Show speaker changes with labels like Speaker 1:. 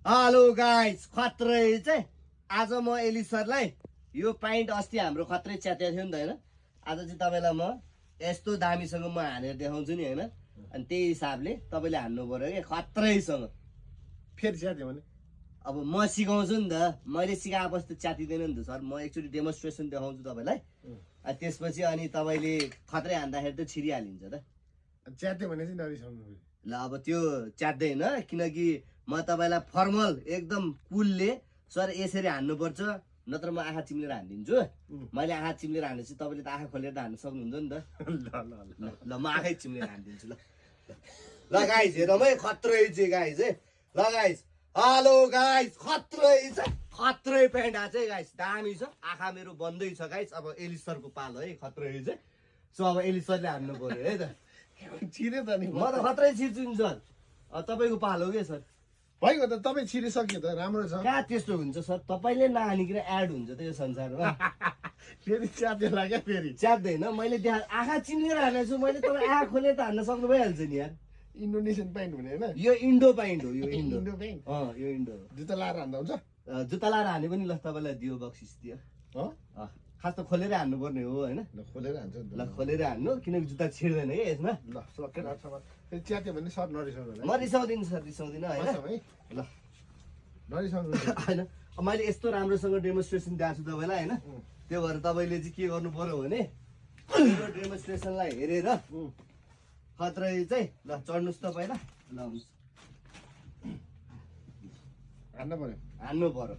Speaker 1: Hello guys, खत्रै चाहिँ आज म एली सरलाई यो पाइन्ट अस्ति हाम्रो खत्रै च्यातेको थियो नि त हैन। आज चाहिँ तपाईलाई म यस्तो दामीसँग म हानेर देखाउँछु नि हैन। अनि त्यही हिसाबले तपाईले हान्नु पर्यो के खत्रैसँग।
Speaker 2: फेरि च्यात्यो भने
Speaker 1: अब म सिकाउँछु नि त, मैले सिकाएपछि त च्यातिदैन नि त सर। म एकचोटी डेमोन्स्ट्रेसन देखाउँछु तपाईलाई। अनि त्यसपछि अनि तपाईले खत्रै हान्दाखेरि त छिरिहालिन्छ त।
Speaker 2: च्यात्यो भने चाहिँ नरिसाउनु।
Speaker 1: ल अब त्यो च्यात्दैन, किनकि म तपाईलाई फर्मल एकदम कुलले सर यसरी हान्नुपर्छ, नत्र म आँखा चिम्लेर हानिदिन्छु। मैले आँखा चिम्लेर हानेपछि तपाईँले त आँखा खोलेर हान्न सक्नुहुन्छ नि त। ल म आँखै चिम्लेर हानिदिन्छु। ल गाइज हेरौँ है, खत्रै चाहिँ गाइज है। ल गाइज, हेलो गाइज, खत्रै छ, खत्रै प्यान्ट आएको चाहिँ गाइज दामी छ। आँखा मेरो बन्दै छ गाइज। अब एली सरको पालो है खत्रै चाहिँ। सो अब एली सरले हान्नु पर्यो है त।
Speaker 2: छिर्यो त नि।
Speaker 1: म त खत्रै छिर्छु नि सर। तपाईँको पालो के सर?
Speaker 2: भइगयो त, तपाईँ छिरिसक्यो त, राम्रो छ।
Speaker 1: कहाँ त्यस्तो हुन्छ सर? तपाईँले नहानिकन एड हुन्छ त यो संसारमा।
Speaker 2: फेरि च्यात्यो लाग्यो फेरि।
Speaker 1: च्यात्दैन, मैले देखा आँखा चिम्लेर हानेको छु मैले। तपाईँ आँखा खोलेर त हान्न सक्नु भइहाल्छ नि यार।
Speaker 2: इन्डोनेसियन प्यान्ट हुने होइन?
Speaker 1: यो इन्डो पाइन्ट हो, यो इन्डो।
Speaker 2: इन्डो प्यान्ट
Speaker 1: यो इन्डो हो।
Speaker 2: जुत्ता लाएर हान्दा हुन्छ?
Speaker 1: जुत्ता लाएर हाने पनि ल, तपाईँलाई दियो बक्सिस दियो। खास त खोलेरै हान्नुपर्ने हो होइन?
Speaker 2: ल खोलेर हान्छ नि त।
Speaker 1: ल खोलेर हान्नु, किनकि जुत्ता छिर्दैन कि यसमा।
Speaker 2: ल सकेर फेरि च्यात्यो भने सर नरिसाउनु
Speaker 1: म रिसाउँदिनँ सर, रिसाउँदिनँ होइन।
Speaker 2: है।
Speaker 1: ल
Speaker 2: नरिसाउनु।
Speaker 1: होइन, अब मैले यस्तो राम्रोसँग डेमोन्स्ट्रेसन दिएको छु तपाईँलाई होइन। त्यो भएर तपाईँले चाहिँ के गर्नु पर्यो भने यो डेमोन्स्ट्रेसनलाई हेरेर खत्रै चाहिँ ल चढ्नुहोस् त पहिला। ल हुन्छ,
Speaker 2: हान्नु पर्यो।
Speaker 1: हान्नु पर्यो।